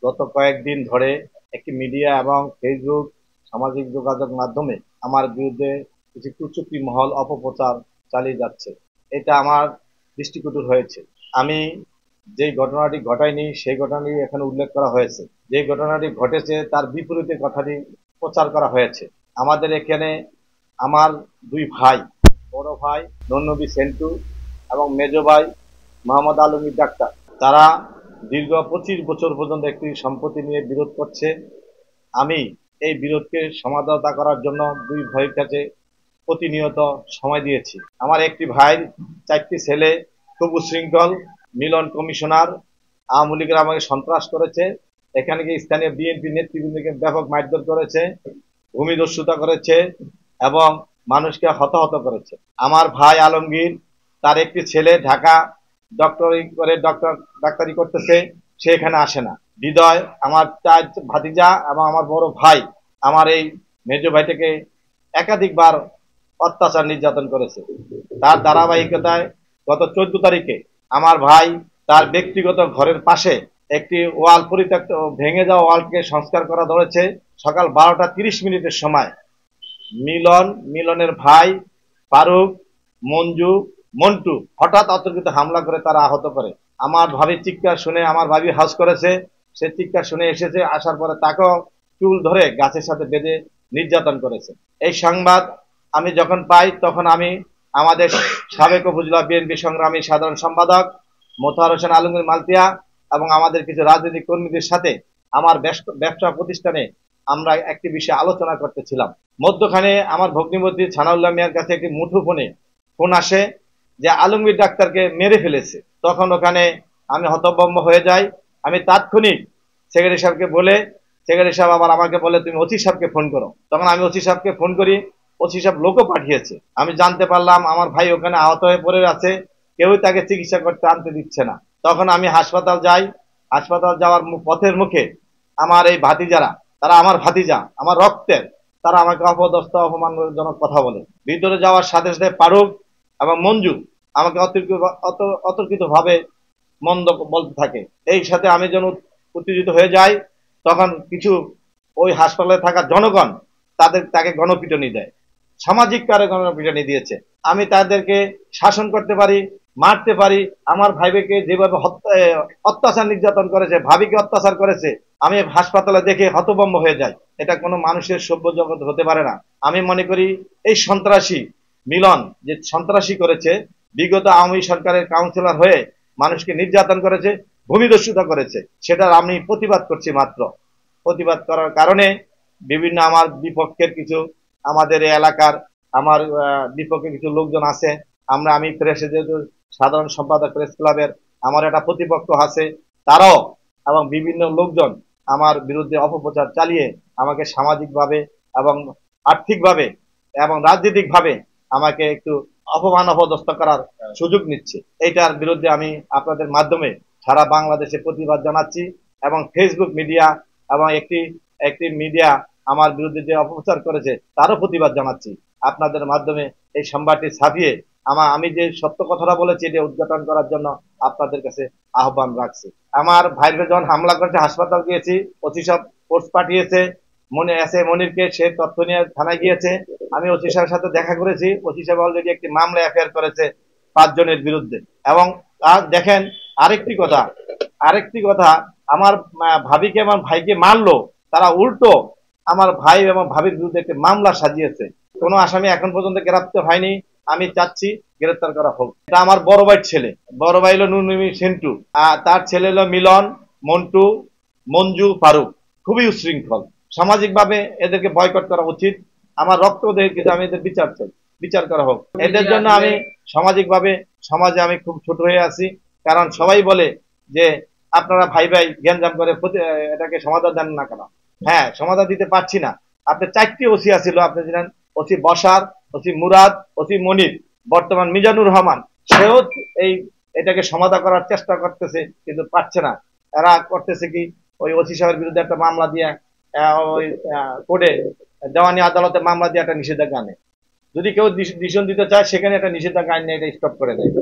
গত কয়েকদিন ধরে একটি মিডিয়া এবং ফেসবুক সামাজিক যোগাযোগ মাধ্যমে আমার বিরুদ্ধে কিছু কুচক্রী মহল অপপ্রচার চালিয়ে যাচ্ছে। এটা আমার দৃষ্টিকটু হয়েছে। আমি যে ঘটনাটি ঘটাইনি সেই ঘটনাটি এখানে উল্লেখ করা হয়েছে। যে ঘটনাটি ঘটেছে তার বিপরীতে কথাটি প্রচার করা হয়েছে। আমাদের এখানে আমার দুই ভাই, বড় ভাই নন্নবী সেন্টু এবং মেজ ভাই মোহাম্মদ আলমগীর ডাক্তার, তারা দীর্ঘ 25 বছর পর্যন্ত একটি সম্পত্তি নিয়ে বিরোধ করছে। আমি এই বিরোধকে সমাধান করার জন্য দুই ভাইয়ের কাছে প্রতিনিয়ত সময় দিয়েছি। আমার একটি ভাইয়ের 4টি ছেলে খুব উশৃঙ্খল, মিলন কমিশনার আওয়ামী লীগের আমাকে সন্ত্রাস করেছে, এখানে গিয়ে স্থানীয় বিএনপি নেতৃবৃন্দকে ব্যাপক মারধর করেছে, ভূমিদস্যুতা করেছে এবং মানুষকে হতাহত করেছে। আমার ভাই আলমগীর, তার একটি ছেলে ঢাকা ডাক্তারি করতেছে, সে এখানে আসে না। হৃদয়, আমার চার ভাতিজা এবং আমার বড় ভাই আমার এই মেজ ভাইটাকে একাধিকবার অত্যাচার নির্যাতন করেছে। তার ধারাবাহিকতায় গত 14 তারিখে আমার ভাই তার ব্যক্তিগত ঘরের পাশে একটি ওয়াল পরিত্যক্ত ভেঙে যাওয়া ওয়ালকে সংস্কার করা ধরেছে। সকাল 12টা 30 মিনিটের সময় মিলনের ভাই ফারুক, মঞ্জু, মন্টু হঠাৎ অতর্কিত হামলা করে তারা আহত করে। আমার ভাবির চিৎকার শুনে আমার ভাবি হাউস করেছে, সে চিৎকার শুনে এসেছে, আসার পরে তাকেও চুল ধরে গাছের সাথে বেঁধে নির্যাতন করেছে। এই সংবাদ আমি যখন পাই তখন আমি আমাদের সাবেক উপজেলা বিএনপি সংগ্রামী সাধারণ সম্পাদক মোতাহার হোসেন আলমগীর মালতিয়া এবং আমাদের কিছু রাজনৈতিক কর্মীদের সাথে আমার ব্যবসা প্রতিষ্ঠানে আমরা একটি বিষয়ে আলোচনা করতেছিলাম। মধ্যখানে আমার ভগ্নিপতি ছানাউল্লাহ মিয়ার কাছে একটি মুঠোফোনে ফোন আসে যে আলমগীর ডাক্তারকে মেরে ফেলেছে। তখন ওখানে আমি হতভম্ব হয়ে যাই। আমি তাৎক্ষণিক সেক্রেটারি সাহেবকে বলে, সেক্রেটারি সাহেব আবার আমাকে বলে তুমি ওসি সাহেবকে ফোন করো। তখন আমি ওসি সাহেবকে ফোন করি, ওসি সাহেব লোকও পাঠিয়েছে। আমি জানতে পারলাম আমার ভাই ওখানে আহত হয়ে পড়ে আছে, কেউই তাকে চিকিৎসা করতে আনতে দিচ্ছে না। তখন আমি হাসপাতাল যাই। হাসপাতাল যাওয়ার পথের মুখে আমার এই ভাতিজারা, তারা আমার ভাতিজা, আমার রক্তের, তারা আমাকে অপদস্থ অপমানজনক কথা বলে। ভিতরে যাওয়ার সাথে সাথে ফারুক এবং মঞ্জু আমাকে অতর্কিত ভাবে মন্দ বলতে থাকে। এই সাথে আমি যেন উত্তেজিত হয়ে যাই। তখন কিছু ওই হাসপাতালে থাকা জনগণ তাকে গণপিটুনি দেয়, সামাজিক কারে গণপিটুনি দিয়েছে। আমি তাদেরকে শাসন করতে পারি, মারতে পারি। আমার ভাইকে যেভাবে অত্যাচার নির্যাতন করেছে, ভাবিকে অত্যাচার করেছে, আমি হাসপাতালে দেখে হতভম্ব হয়ে যাই। এটা কোনো মানুষের সভ্য জগৎ হতে পারে না। আমি মনে করি এই সন্ত্রাসী মিলন যে সন্ত্রাসী করেছে, বিগত আওয়ামী সরকারের কাউন্সিলর হয়ে মানুষকে নির্যাতন করেছে, ভূমিদস্যুতা করেছে, সেটার আমি প্রতিবাদ করছি। মাত্র প্রতিবাদ করার কারণে বিভিন্ন আমার বিপক্ষের কিছু, আমাদের এই এলাকার আমার বিপক্ষে কিছু লোকজন আছে। আমি প্রেসে যেহেতু সাধারণ সম্পাদক প্রেস ক্লাবের, আমার একটা প্রতিপক্ষ আছে, তারাও এবং বিভিন্ন লোকজন আমার বিরুদ্ধে অপপ্রচার চালিয়ে আমাকে সামাজিকভাবে এবং আর্থিকভাবে এবং রাজনৈতিকভাবে আমাকে একটু অপমান অপদস্থ করার সুযোগ নিচ্ছে। এইটার বিরুদ্ধে আমি আপনাদের মাধ্যমে সারা বাংলাদেশে প্রতিবাদ জানাচ্ছি এবং ফেসবুক মিডিয়া এবং একটি মিডিয়া আমার বিরুদ্ধে যে অপপ্রচার করেছে তারও প্রতিবাদ জানাচ্ছি। আপনাদের মাধ্যমে এই সংবাদটি ছাপিয়ে আমি যে সত্য কথাটা বলেছি এটা উদ্ঘাটন করার জন্য আপনাদের কাছে আহ্বান রাখছি। আমার ভাইকে যখন হামলা করেছে হাসপাতাল গিয়েছি, ওসি সাহেব ফোর্স পাঠিয়েছে, মনিরকে, সে তথ্য নিয়ে থানায় গিয়েছে। আমি ওসি সাহেবের সাথে দেখা করেছি। ওসি সাহেব অলরেডি একটি মামলা এফআইআর করেছে 5 জনের বিরুদ্ধে। এবং দেখেন আরেকটি কথা, আমার ভাবিকে আমার ভাইকে মারলো, তারা উল্টো আমার ভাই এবং ভাবির বিরুদ্ধে একটি মামলা সাজিয়েছে। কোনো আসামি এখন পর্যন্ত গ্রেপ্তার হয়নি। আমি চাচ্ছি গ্রেপ্তার করা হোক। এটা আমার বড় ভাইয়ের ছেলে, বড় ভাই হলো নুনমি সেন্টু, আর তার ছেলে হলো মিলন, মন্টু, মঞ্জু, ফারুক। খুবই উশৃঙ্খল। সামাজিকভাবে এদেরকে বয়কট করা উচিত। আমার রক্ত দেহে কিন্তু আমি এদের বিচার চাই, বিচার করা হোক। এদের জন্য আমি সামাজিকভাবে সমাজে আমি খুব ছোট হয়ে আছি। কারণ সবাই বলে যে আপনারা ভাই ভাই গ্যাঞ্জাম করে এটাকে সমাধান দেন না কেন? হ্যাঁ, সমাধান দিতে পারছি না। আপনার 4টি ওসি আছিল, আপনি জানেন, ওসি বসার, ওসি মুরাদ, ওসি মনির, বর্তমান মিজানুর রহমান, সেও এটাকে সমাধান করার চেষ্টা করতেছে কিন্তু পারছে না। এরা করতেছে কি, ওই ওসি সাহেবের বিরুদ্ধে একটা মামলা দিয়ে ওই কোর্টে দেওয়ানি আদালতে মামলা দিয়ে একটা নিষেধাজ্ঞা আনে। যদি কেউ ডিসিশন দিতে চায় সেখানে একটা নিষেধাজ্ঞা আইন এটা স্টপ করে দেয়।